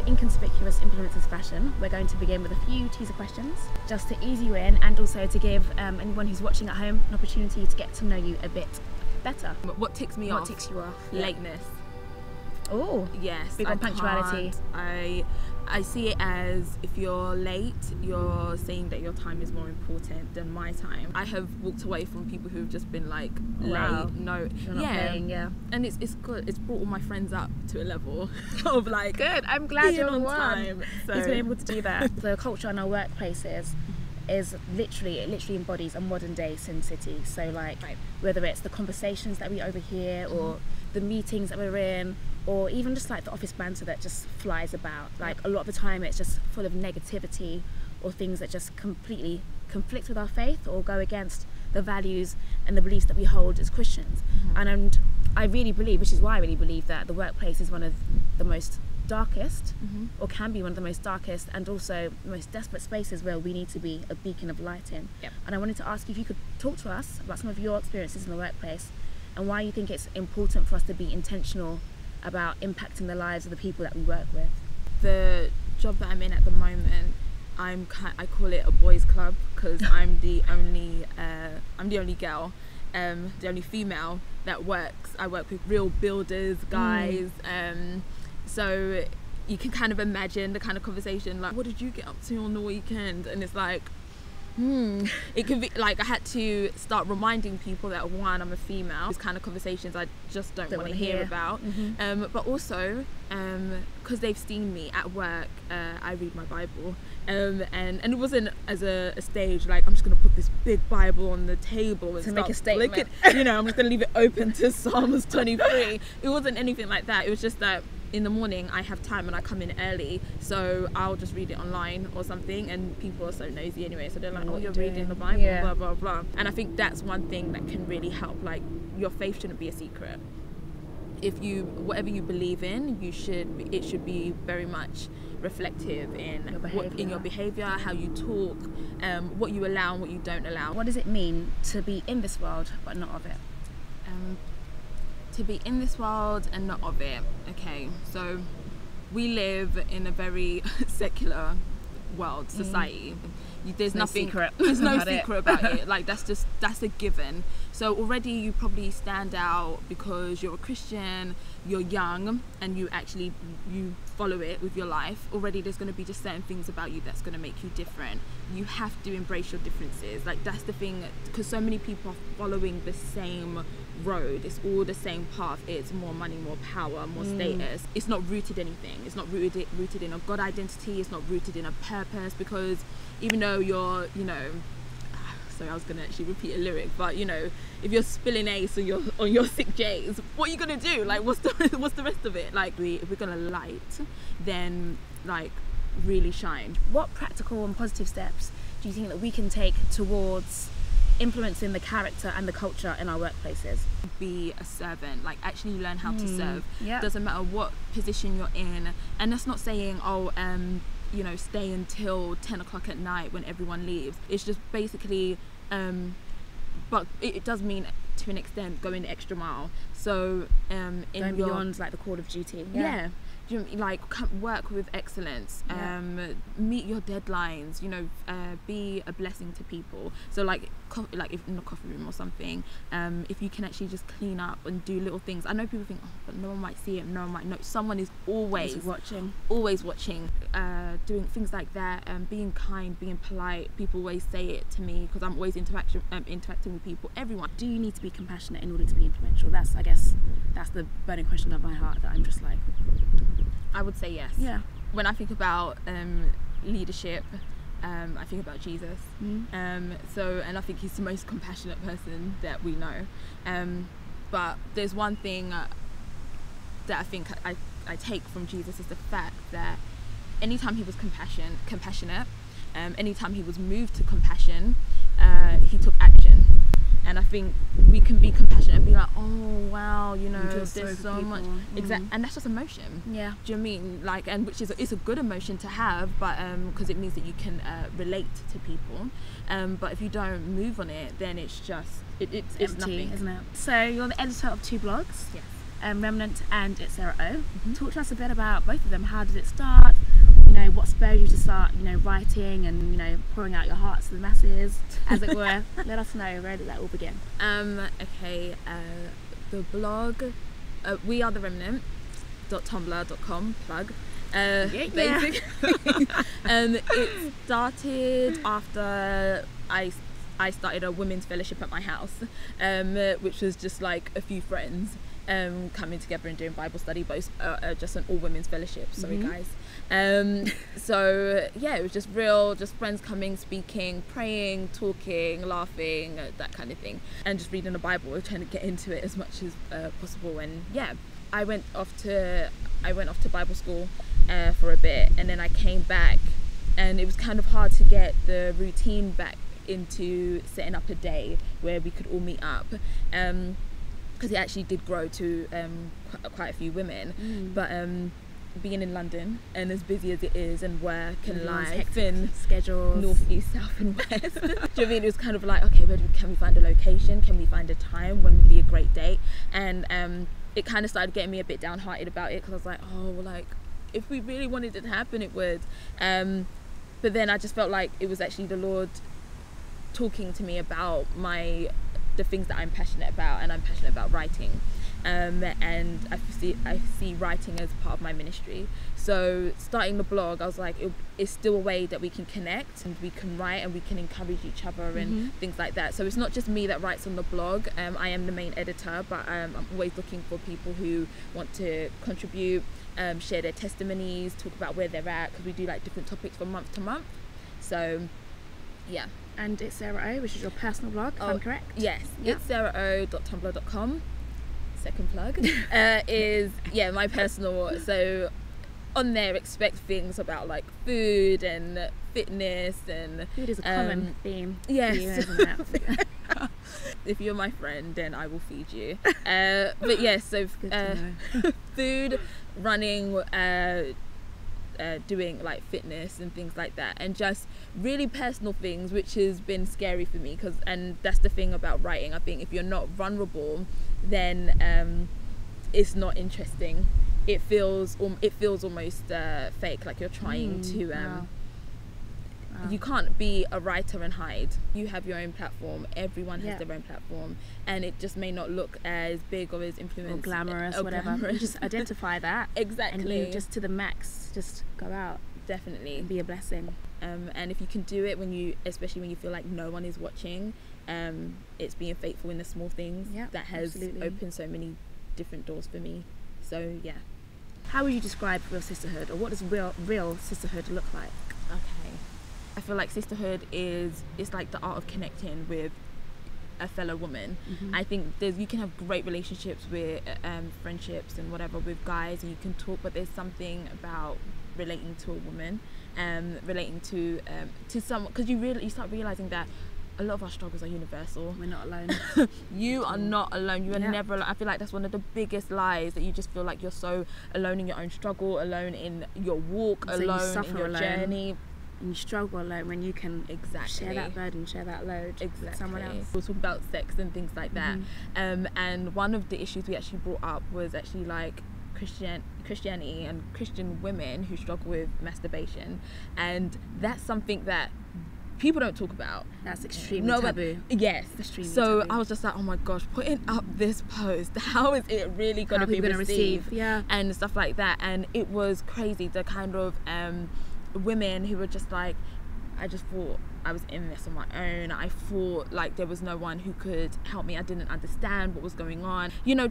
Inconspicuous Influencers Fashion, we're going to begin with a few teaser questions just to ease you in, and also to give anyone who's watching at home an opportunity to get to know you a bit better. What ticks me off? What ticks you off? Lateness. Oh, yes. big on punctuality. I see it as, if you're late, you're saying that your time is more important than my time. I have walked away from people who've just been like, late. No, you're not paying, yeah. And it's good. It's brought all my friends up to a level of like, good. I'm glad you're on one. time. So He's been able to do that. The culture in our workplaces is literally embodies a modern day Sin City. So like, whether it's the conversations that we overhear or the meetings that we're in, or even just like the office banter that just flies about. Like a lot of the time it's just full of negativity or things that just completely conflict with our faith or go against the values and the beliefs that we hold as Christians. And I really believe, which is why I really believe, that the workplace is one of the most darkest, or can be one of the most darkest and also most desperate spaces where we need to be a beacon of light in. And I wanted to ask you if you could talk to us about some of your experiences in the workplace and why you think it's important for us to be intentional about impacting the lives of the people that we work with. The job that I'm in at the moment, I call it a boys' club because I'm the only girl, the only female that works. I work with real builders, guys, so you can kind of imagine the kind of conversation like, what did you get up to on the weekend? And it's like, it could be like I had to start reminding people that, one, I'm a female. These kind of conversations I just don't want to hear about. But also because they've seen me at work, I read my Bible, and it wasn't as a stage like I'm just gonna put this big Bible on the table and to make a statement. You know, I'm just gonna leave it open to Psalms 23. It wasn't anything like that. It was just that in the morning I have time and I come in early, so I'll just read it online or something, and people are so nosy anyway, so they're like, oh, you're reading the Bible, blah blah blah. And I think that's one thing that can really help. Like, your faith shouldn't be a secret. If you, whatever you believe in, it should be very much reflective in your behavior, how you talk, what you allow and what you don't allow. What does it mean to be in this world but not of it? To be in this world and not of it. Okay, so we live in a very secular world, society. There's nothing secret. There's no secret about it. Like, that's a given. So already you probably stand out because you're a Christian, you're young, and you follow it with your life. Already there's going to be just certain things about you that's going to make you different. You have to embrace your differences. Like, that's the thing, because so many people are following the same road. It's all the same path. It's more money, more power, more status. It's not rooted in anything. It's not rooted in a God identity. It's not rooted in a purpose, because even though you're, so I was gonna actually repeat a lyric, but if you're spilling ace on your sick J's, what are you gonna do? Like, what's the rest of it? Like, if we're gonna light, then like really shine. What practical and positive steps do you think that we can take towards influencing the character and the culture in our workplaces? Be a servant. Like, actually learn how to serve. Yeah. Doesn't matter what position you're in, and that's not saying stay until 10 o'clock at night when everyone leaves. It's just basically but it does mean, to an extent, going the extra mile. So going beyond like the call of duty. Like, work with excellence, meet your deadlines, be a blessing to people. So like if in a coffee room or something, if you can actually just clean up and do little things. I know people think, oh, but no one might see it, no one might know. Someone is always watching, doing things like that, being kind, being polite. People always say it to me because I'm always interacting with people. Everyone. Do you need to be compassionate in order to be influential? That's the burning question of my heart, that I'm just like, I would say yes. Yeah. When I think about leadership, I think about Jesus. And I think he's the most compassionate person that we know. But there's one thing that I think I take from Jesus, is the fact that anytime he was compassionate, anytime he was moved to compassion, he took action. And I think we can be compassionate and be like, oh wow, there's so much. Exactly, and that's just emotion. Yeah. Do you know what I mean? Like, and which is it's a good emotion to have, but because it means that you can relate to people. But if you don't move on it, then it's just it's empty, nothing, isn't it? So you're the editor of 2 blogs. Yes. Remnant and It's Sarah O. Talk to us a bit about both of them. How did it start? You know, what spurred you to start, you know, writing and, you know, pouring out your hearts to the masses, as it were. Let us know, where did that all begin? Okay, the blog, we are the Remnant.tumblr.com, plug. Basically, it started after I started a women's fellowship at my house, which was just like a few friends coming together and doing Bible study, but it's just an all women's fellowship. Sorry guys. So yeah, it was just friends coming, speaking, praying, talking, laughing, that kind of thing, and just reading the Bible. We're trying to get into it as much as possible. And yeah, I went off to Bible school for a bit, and then I came back, and it was kind of hard to get the routine back into setting up a day where we could all meet up, because it actually did grow to quite a few women. But being in London and as busy as it is, and work and life and schedules, north, east, south and west, do you know what I mean? It was kind of like, okay, can we find a location, can we find a time when would be a great date? And it kind of started getting me a bit downhearted about it, because I was like, oh, well, like, if we really wanted it to happen, it would. But then I just felt like it was actually the Lord talking to me about the things that I'm passionate about, and I'm passionate about writing, and I see writing as part of my ministry. So starting the blog, I was like, it's still a way that we can connect, and we can write, and we can encourage each other and things like that. So it's not just me that writes on the blog. I am the main editor, but I'm always looking for people who want to contribute, share their testimonies, talk about where they're at, because we do like different topics from month to month. So yeah. And It's Sarah O, which is your personal blog, if I'm correct? Yes, It's sarah.tumblr.com. Second plug. Is my personal. So on there, expect things about like food and fitness, and food is a common theme. Yes. For you, isn't it? If you're my friend, then I will feed you. But yes, so food, running, doing like fitness and things like that, and just really personal things, which has been scary for me, and that's the thing about writing. I think if you're not vulnerable, then it's not interesting. It feels almost fake, like you're trying to you can't be a writer and hide. You have your own platform. Everyone has their own platform, and it just may not look as big or as influential or glamorous, or whatever. You just identify that exactly, and you just to the max, just go out, definitely, and be a blessing. And if you can do it especially when you feel like no one is watching, it's being faithful in the small things that has opened so many different doors for me. So yeah. How would you describe real sisterhood, or what does real sisterhood look like? Okay, I feel like sisterhood is like the art of connecting with a fellow woman. I think you can have great relationships with friendships and whatever with guys, and you can talk, but there's something about relating to a woman, relating to someone, because you start realizing that a lot of our struggles are universal. We're not alone. You are not alone. You are never alone. I feel like that's one of the biggest lies, that you just feel like you're so alone in your own struggle, alone in your walk, so alone in your journey. And you struggle alone when you can share that burden, share that load with someone else. We'll talk about sex and things like that. And one of the issues we actually brought up was actually like Christianity and Christian women who struggle with masturbation, and that's something that people don't talk about. That's extremely taboo. Yes. Extremely so taboo. I was just like, oh my gosh, putting up this post, how is it really going to be received? Yeah. And stuff like that. And it was crazy, the kind of women who were just like, I just thought I was in this on my own. I thought like there was no one who could help me. I didn't understand what was going on. You know,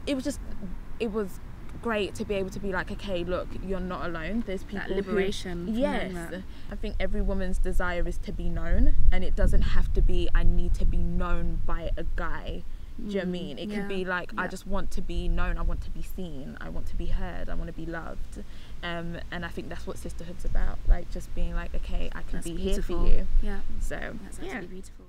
it was great to be able to be like, okay, look, you're not alone. There's people that liberation. Yes. I think every woman's desire is to be known, and it doesn't have to be, I need to be known by a guy. Do you know what I mean? It could be like, I just want to be known, I want to be seen, I want to be heard, I want to be loved. And I think that's what sisterhood's about, like just being like, okay, I can be here for you. Yeah. So that's absolutely beautiful.